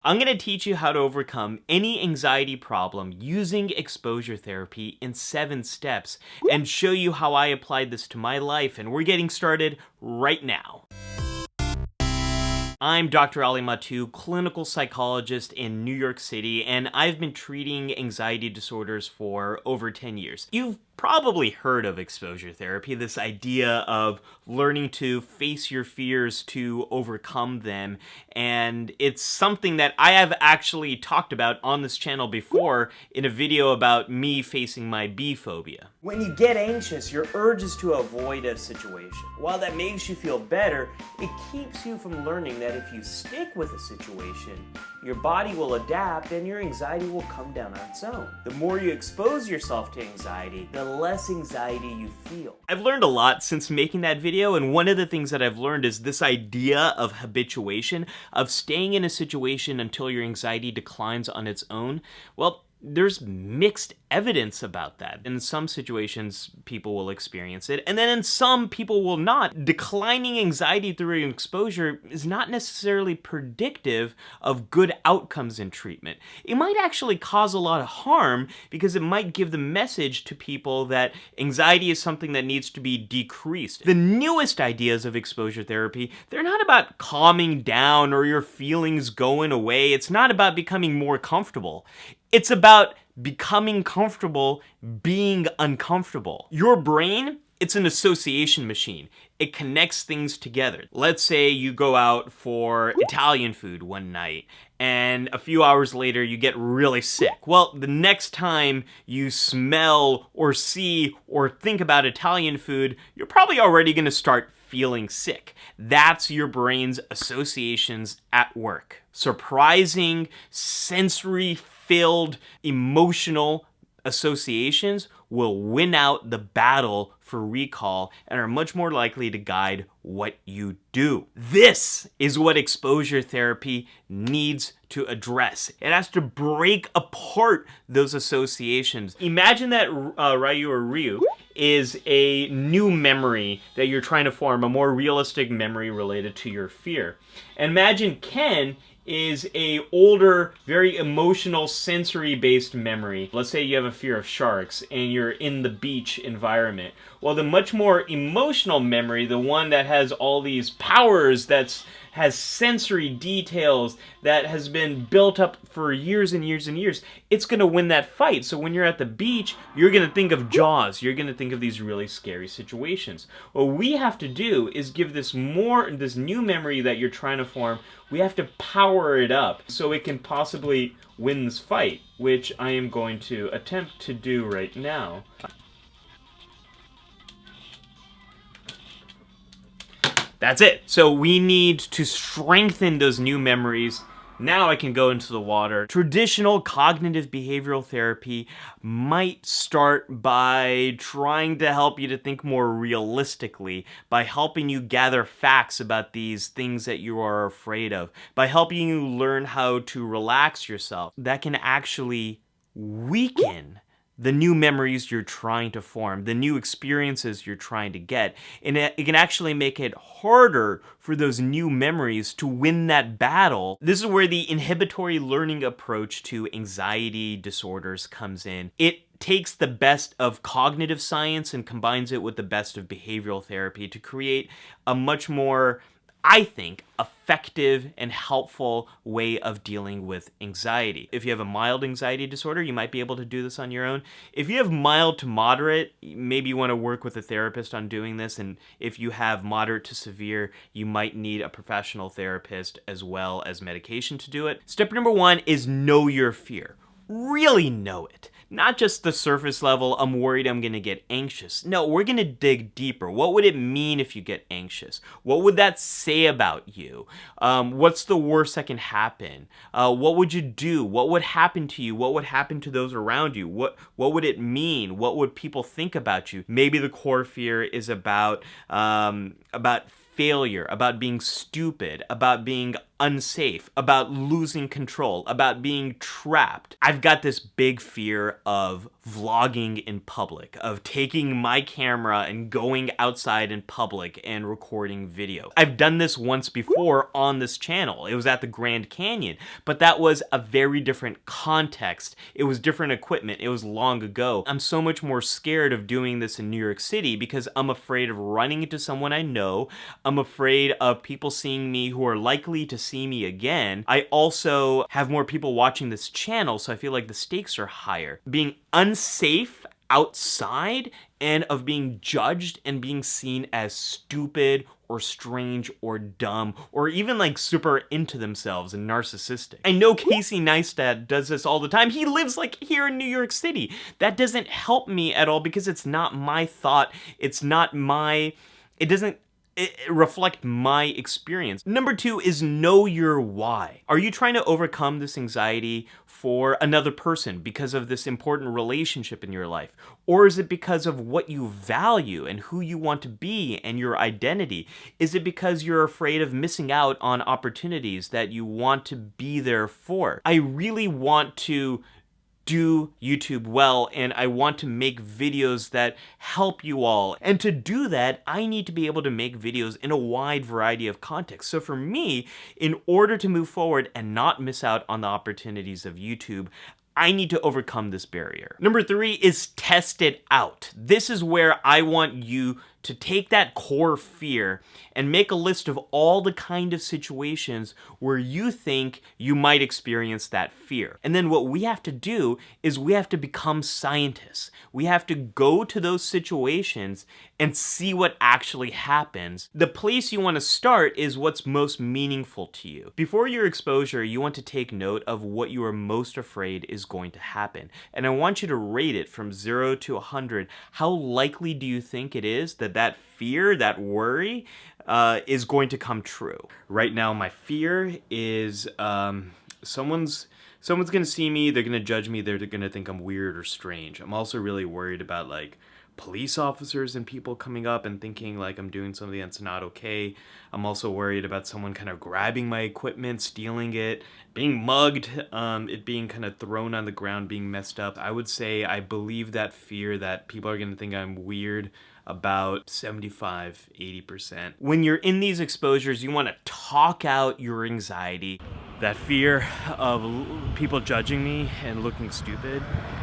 I'm going to teach you how to overcome any anxiety problem using exposure therapy in 7 steps and show you how I applied this to my life, and we're getting started right now. I'm Dr. Ali Mattu, clinical psychologist in New York City, and I've been treating anxiety disorders for over 10 years. You've probably heard of exposure therapy, this idea of learning to face your fears to overcome them, and it's something that I have actually talked about on this channel before in a video about me facing my bee phobia. When you get anxious, your urge is to avoid a situation. While that makes you feel better, it keeps you from learning that if you stick with a situation, your body will adapt and your anxiety will come down on its own. The more you expose yourself to anxiety, the less anxiety you feel. I've learned a lot since making that video, and one of the things that I've learned is this idea of habituation, of staying in a situation until your anxiety declines on its own. Well, there's mixed evidence about that. In some situations, people will experience it, and then in some, people will not. Declining anxiety through an exposure is not necessarily predictive of good outcomes in treatment. It might actually cause a lot of harm because it might give the message to people that anxiety is something that needs to be decreased. The newest ideas of exposure therapy, they're not about calming down or your feelings going away. It's not about becoming more comfortable. It's about becoming comfortable being uncomfortable. Your brain, it's an association machine. It connects things together. Let's say you go out for Italian food one night and a few hours later you get really sick. Well, the next time you smell or see or think about Italian food, you're probably already going to start feeling sick. That's your brain's associations at work. Surprising, sensory-filled, emotional associations will win out the battle for recall and are much more likely to guide what you do. This is what exposure therapy needs to address. It has to break apart those associations. Imagine that Ryu is a new memory that you're trying to form, a more realistic memory related to your fear. And imagine Ken is a older, very emotional, sensory-based memory. Let's say you have a fear of sharks and you're in the beach environment. Well, the much more emotional memory, the one that has all these powers, has sensory details, that has been built up for years and years and years, it's going to win that fight. So when you're at the beach, you're going to think of Jaws. You're going to think of these really scary situations. What we have to do is give this new memory that you're trying to form, we have to power it up so it can possibly win this fight, which I am going to attempt to do right now. That's it. So we need to strengthen those new memories. Now I can go into the water. Traditional cognitive behavioral therapy might start by trying to help you to think more realistically, by helping you gather facts about these things that you are afraid of, by helping you learn how to relax yourself. That can actually weaken the new memories you're trying to form, the new experiences you're trying to get. And it can actually make it harder for those new memories to win that battle. This is where the inhibitory learning approach to anxiety disorders comes in. It takes the best of cognitive science and combines it with the best of behavioral therapy to create a much more, I think, effective and helpful way of dealing with anxiety. If you have a mild anxiety disorder, you might be able to do this on your own. If you have mild to moderate, maybe you want to work with a therapist on doing this. And if you have moderate to severe, you might need a professional therapist as well as medication to do it. Step number 1 is know your fear. Really know it. Not just the surface level, I'm worried I'm going to get anxious. No, we're going to dig deeper. What would it mean if you get anxious? What would that say about you? What's the worst that can happen? What would you do? What would happen to you? What would happen to those around you? What would it mean? What would people think about you? Maybe the core fear is about failure, about being stupid, about being unsafe, about losing control, about being trapped. I've got this big fear of vlogging in public, of taking my camera and going outside in public and recording video. I've done this once before on this channel. It was at the Grand Canyon, but that was a very different context. It was different equipment. It was long ago. I'm so much more scared of doing this in New York City because I'm afraid of running into someone I know. I'm afraid of people seeing me who are likely to see me again. I also have more people watching this channel, so I feel like the stakes are higher. Being unsafe outside and of being judged and being seen as stupid or strange or dumb or even like super into themselves and narcissistic. I know Casey Neistat does this all the time. He lives like here in New York City. That doesn't help me at all because it's not my thought. It doesn't reflect my experience. Number 2 is know your why. Are you trying to overcome this anxiety for another person because of this important relationship in your life? Or is it because of what you value and who you want to be and your identity? Is it because you're afraid of missing out on opportunities that you want to be there for? I really want to do YouTube well, and I want to make videos that help you all. And to do that, I need to be able to make videos in a wide variety of contexts. So for me, in order to move forward and not miss out on the opportunities of YouTube, I need to overcome this barrier. Number 3 is test it out. This is where I want you to take that core fear and make a list of all the kind of situations where you think you might experience that fear. And then what we have to do is we have to become scientists. We have to go to those situations and see what actually happens. The place you want to start is what's most meaningful to you. Before your exposure, you want to take note of what you are most afraid is going to happen. And I want you to rate it from 0 to 100. How likely do you think it is that fear, that worry, is going to come true? Right now, my fear is someone's gonna see me, they're gonna judge me, they're gonna think I'm weird or strange. I'm also really worried about like police officers and people coming up and thinking like I'm doing something that's not okay. I'm also worried about someone kind of grabbing my equipment, stealing it, being mugged, it being kind of thrown on the ground, being messed up. I would say I believe that fear that people are gonna think I'm weird about 75-80%. When you're in these exposures, you want to talk out your anxiety. That fear of people judging me and looking stupid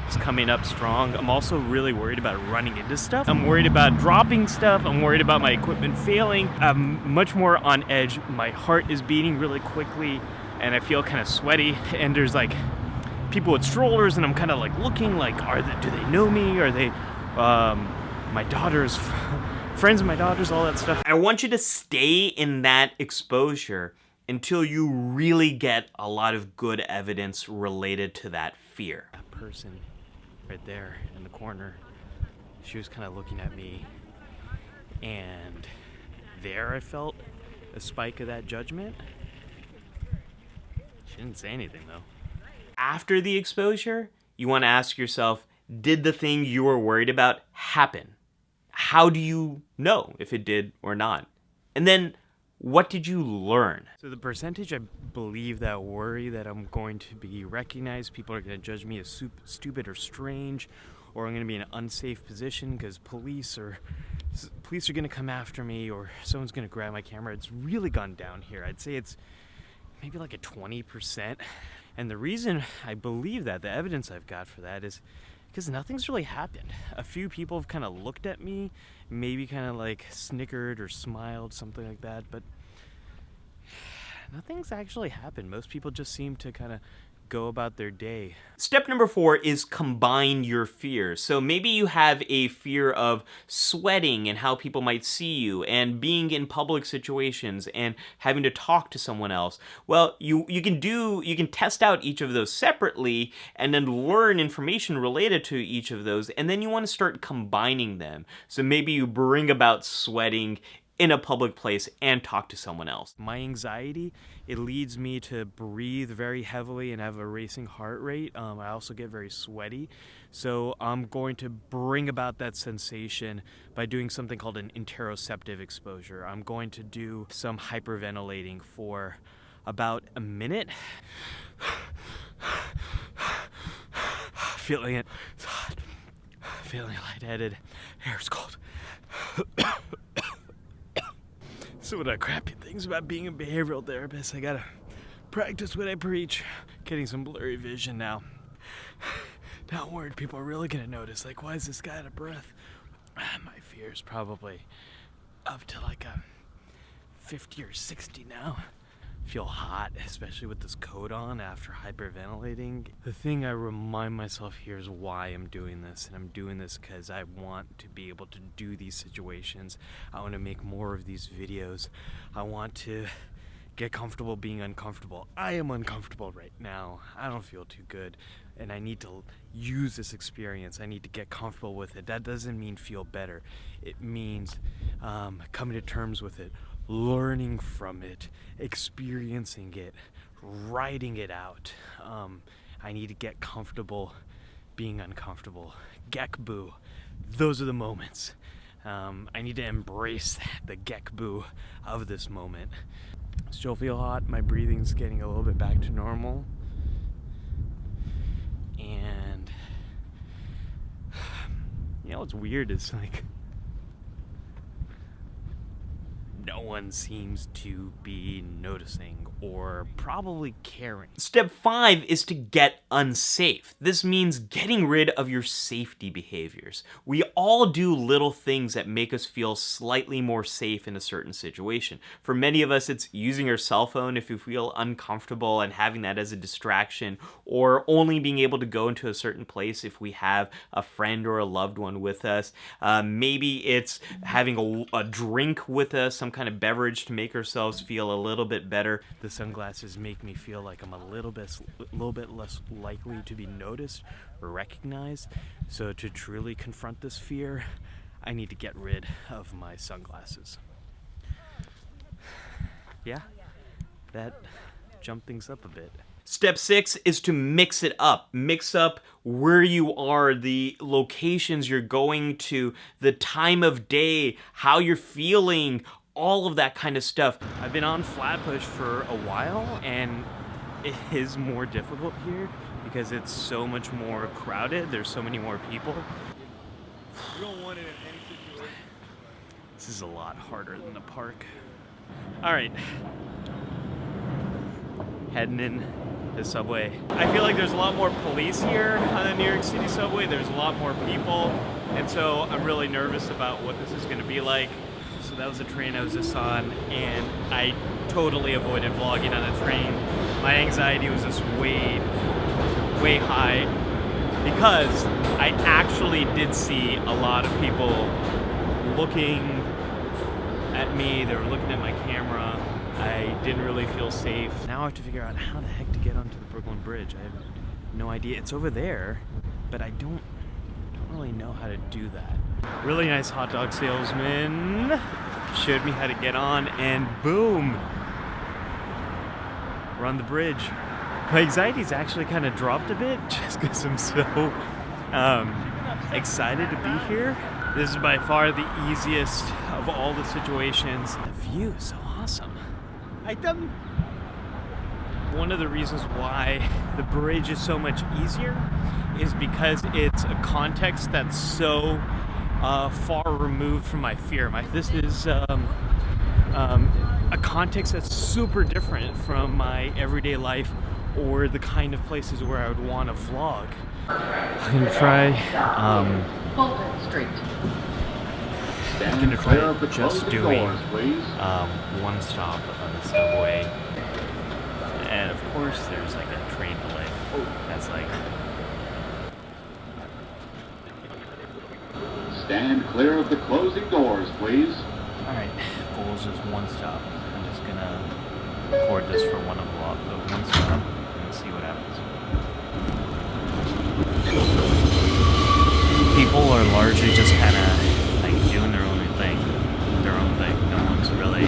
is coming up strong. I'm also really worried about running into stuff. I'm worried about dropping stuff. I'm worried about my equipment failing. I'm much more on edge. My heart is beating really quickly and I feel kind of sweaty. And there's like people with strollers and I'm kind of like looking like, do they know me? Are they my daughter's friends of my daughter's, all that stuff. I want you to stay in that exposure until you really get a lot of good evidence related to that fear. That person right there in the corner, she was kind of looking at me, and there I felt a spike of that judgment. She didn't say anything though. After the exposure, you want to ask yourself, did the thing you were worried about happen? How do you know if it did or not? And then, what did you learn? So the percentage I believe that worry that I'm going to be recognized, people are going to judge me as stupid or strange, or I'm going to be in an unsafe position because police are going to come after me, or someone's going to grab my camera. It's really gone down here. I'd say it's maybe like a 20%. And the reason I believe that, the evidence I've got for that is because nothing's really happened. A few people have kind of looked at me, maybe kind of like snickered or smiled, something like that, but nothing's actually happened. Most people just seem to kind of go about their day. Step number 4 is combine your fears. So maybe you have a fear of sweating and how people might see you and being in public situations and having to talk to someone else. Well, you can test out each of those separately and then learn information related to each of those, and then you want to start combining them. So maybe you bring about sweating in a public place and talk to someone else. My anxiety, it leads me to breathe very heavily and have a racing heart rate. I also get very sweaty. So I'm going to bring about that sensation by doing something called an interoceptive exposure. I'm going to do some hyperventilating for about a minute. Feeling it. It's hot. Feeling lightheaded. Hair's cold. So one of the crappy things about being a behavioral therapist, I gotta practice what I preach. Getting some blurry vision now. Not worried people are really gonna notice. Like, why is this guy out of breath? My fear is probably up to like a 50 or 60 now. Feel hot, especially with this coat on after hyperventilating. The thing I remind myself here is why I'm doing this, and I'm doing this because I want to be able to do these situations. I want to make more of these videos. I want to get comfortable being uncomfortable. I am uncomfortable right now. I don't feel too good, and I need to use this experience. I need to get comfortable with it. That doesn't mean feel better. It means coming to terms with it, learning from it, experiencing it, writing it out. I need to get comfortable being uncomfortable. Gekbu. Those are the moments. I need to embrace the gekbu of this moment. Still feel hot. My breathing's getting a little bit back to normal. And you know what's weird is like no one seems to be noticing or probably caring. Step 5 is to get unsafe. This means getting rid of your safety behaviors. We all do little things that make us feel slightly more safe in a certain situation. For many of us, it's using our cell phone if you feel uncomfortable and having that as a distraction, or only being able to go into a certain place if we have a friend or a loved one with us. Maybe it's having a drink with us, some kind of beverage to make ourselves feel a little bit better. The sunglasses make me feel like I'm a little bit less likely to be noticed or recognized. So to truly confront this fear, I need to get rid of my sunglasses. Yeah, that jumped things up a bit. Step 6 is to mix it up. Mix up where you are, the locations you're going to, the time of day, how you're feeling, all of that kind of stuff. I've been on Flatbush for a while, and it is more difficult here because it's so much more crowded. There's so many more people. You don't want it in any situation. This is a lot harder than the park. All right. Heading in the subway. I feel like there's a lot more police here on the New York City subway. There's a lot more people, and so I'm really nervous about what this is going to be like. So that was the train I was just on, and I totally avoided vlogging on the train. My anxiety was just way high because I actually did see a lot of people looking at me. They were looking at my camera. I didn't really feel safe. Now I have to figure out how the heck to get onto the Brooklyn Bridge. I have no idea. It's over there, but I don't really know how to do that. Really nice hot dog salesman showed me how to get on, and boom, we're on the bridge. My anxiety's actually kind of dropped a bit just because I'm so excited to be here. This is by far the easiest of all the situations. The view is so awesome. One of the reasons why the bridge is so much easier is because it's a context that's so far removed from my fear. This is a context that's super different from my everyday life or the kind of places where I would want to vlog. I'm gonna try Fulton Street. I'm gonna try just doing one stop on the subway, and of course there's like a train delay. That's like. Stand clear of the closing doors, please. Alright, goals is one stop. I'm just gonna record this for one stop and see what happens. People are largely just kind of like doing their own thing. No one's really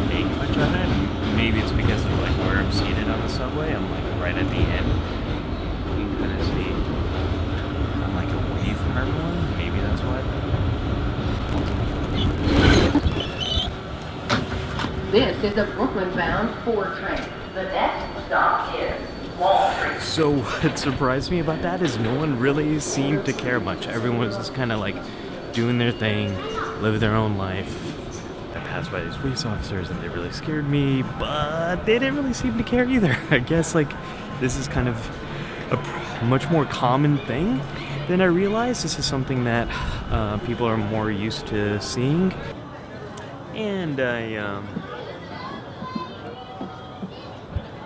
paying much on it. Maybe it's because of like where I'm seated on the subway. I'm like right at the end. You can kind of see I'm like away from everyone. Maybe that's why. This is a Brooklyn-bound 4 train. The next stop is Wall Street. So what surprised me about that is no one really seemed to care much. Everyone was just kind of like doing their thing, live their own life. I passed by these police officers and they really scared me, but they didn't really seem to care either. I guess like this is kind of a much more common thing than I realized. This is something that people are more used to seeing. And I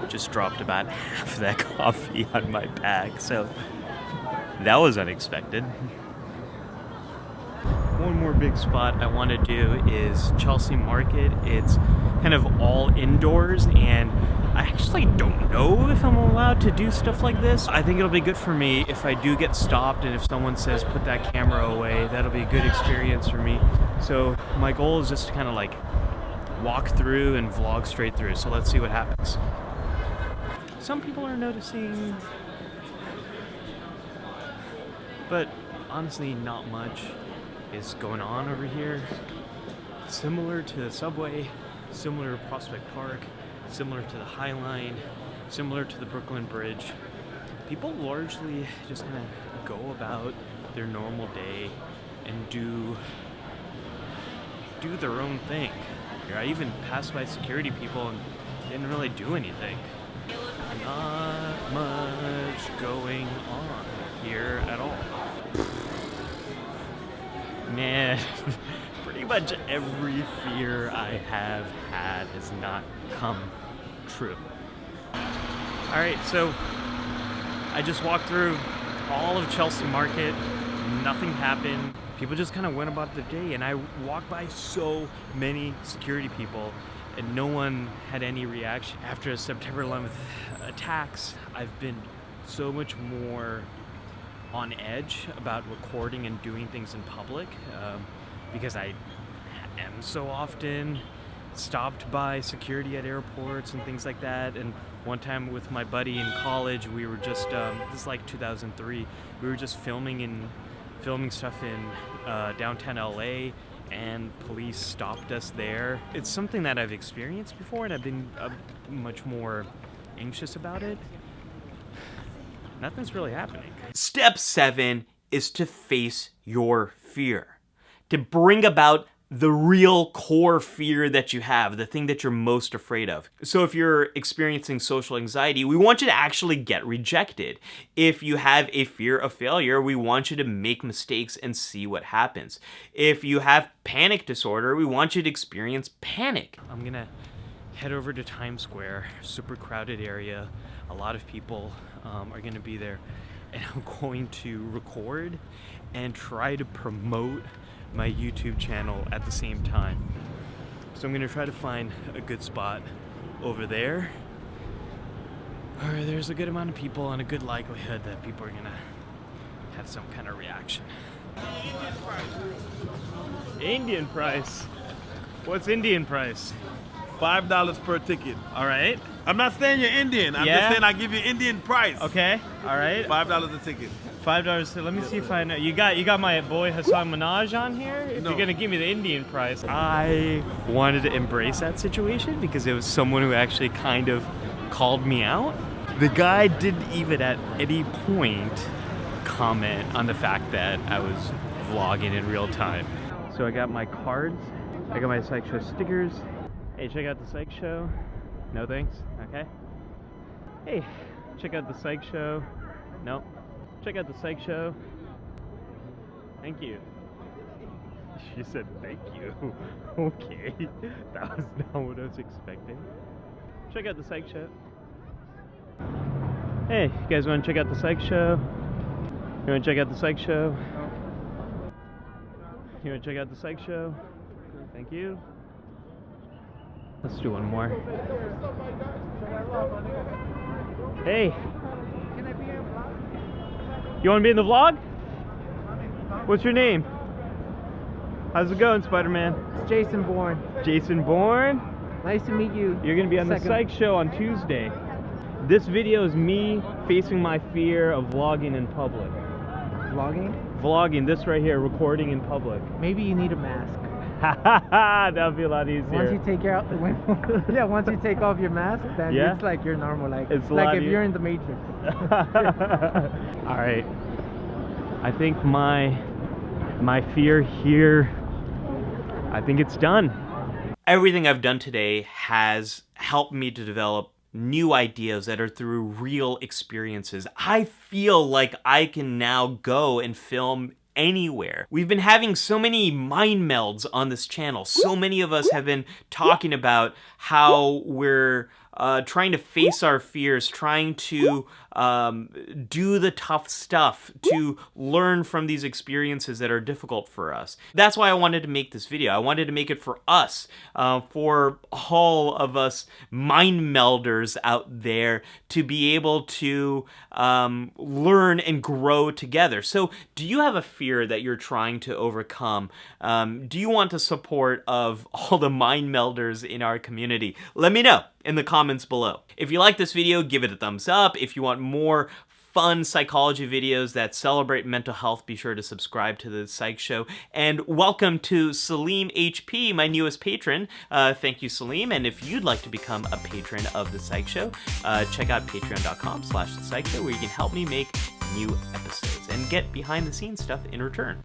just dropped about half of that coffee on my bag, so that was unexpected. One more big spot I want to do is Chelsea Market. It's kind of all indoors, and I actually don't know if I'm allowed to do stuff like this. I think it'll be good for me if I do get stopped and if someone says put that camera away. That'll be a good experience for me. So my goal is just to kind of like walk through and vlog straight through. So let's see what happens. Some people are noticing, but honestly not much is going on over here. Similar to the subway, similar to Prospect Park, similar to the High Line, similar to the Brooklyn Bridge. People largely just kind of go about their normal day and do their own thing. I even passed by security people and didn't really do anything. Not much going on here at all. Man, pretty much every fear I have had has not come true. Alright, so I just walked through all of Chelsea Market. Nothing happened. People just kind of went about their day, and I walked by so many security people and no one had any reaction. After September 11th attacks, I've been so much more on edge about recording and doing things in public because I am so often stopped by security at airports and things like that. And one time with my buddy in college, we were just this is like 2003, we were just filming stuff in downtown LA, and police stopped us there. It's something that I've experienced before, and I've been much more anxious about it. Nothing's really happening. Step 7 is to face your fear. To bring about the real core fear that you have, the thing that you're most afraid of. So if you're experiencing social anxiety, we want you to actually get rejected. If you have a fear of failure, we want you to make mistakes and see what happens. If you have panic disorder, we want you to experience panic. I'm gonna head over to Times Square, super crowded area. A lot of people are gonna be there, and I'm going to record and try to promote my YouTube channel at the same time. So I'm gonna try to find a good spot over there where there's a good amount of people and a good likelihood that people are gonna have some kind of reaction. Indian price? What's Indian price? $5 per ticket. All right. I'm not saying you're Indian. I'm just saying I give you Indian price. Okay. All right. $5 a ticket. $5. So let me see if I know. You got my boy Hassan Minaj on here. If No. you're gonna give me the Indian price, I wanted to embrace that situation because it was someone who actually kind of called me out. The guy didn't even at any point comment on the fact that I was vlogging in real time. So I got my cards. I got my PSYCH SHOW stickers. Hey, check out the PSYCH SHOW. No thanks. Okay. Hey, check out the PSYCH SHOW. Nope. Check out the PSYCH SHOW. Thank you. She said thank you. Okay. That was not what I was expecting. Check out the PSYCH SHOW. Hey, you guys want to check out the PSYCH SHOW? You want to check out the PSYCH SHOW? You want to check out the PSYCH SHOW? Thank you. Let's do one more. Hey. You want to be in the vlog? What's your name? How's it going, Spider-Man? It's Jason Bourne. Jason Bourne? Nice to meet you. You're going to be on the PSYCH SHOW on Tuesday. This video is me facing my fear of vlogging in public. Vlogging? Vlogging, this right here, recording in public. Maybe you need a mask. That would be a lot easier. Once you take out once you take off your mask, then Yeah? it's like you're normal. Like It's a like lot if you're in the Matrix. All right. I think my fear here, I think it's done. Everything I've done today has helped me to develop new ideas that are through real experiences. I feel like I can now go and film anywhere. We've been having so many mind melds on this channel. So many of us have been talking about how we're trying to face our fears, trying to do the tough stuff, to learn from these experiences that are difficult for us. That's why I wanted to make this video. I wanted to make it for us, for all of us mind melders out there, to be able to learn and grow together. So do you have a fear that you're trying to overcome? Do you want the support of all the mind melders in our community? Let me know in the comments below. If you like this video, give it a thumbs up. If you want more fun psychology videos that celebrate mental health, be sure to subscribe to the Psych Show. And welcome to Salim HP, my newest patron. Thank you, Salim. And if you'd like to become a patron of the Psych Show, check out patreon.com/the Psych Show, where you can help me make new episodes and get behind the scenes stuff in return.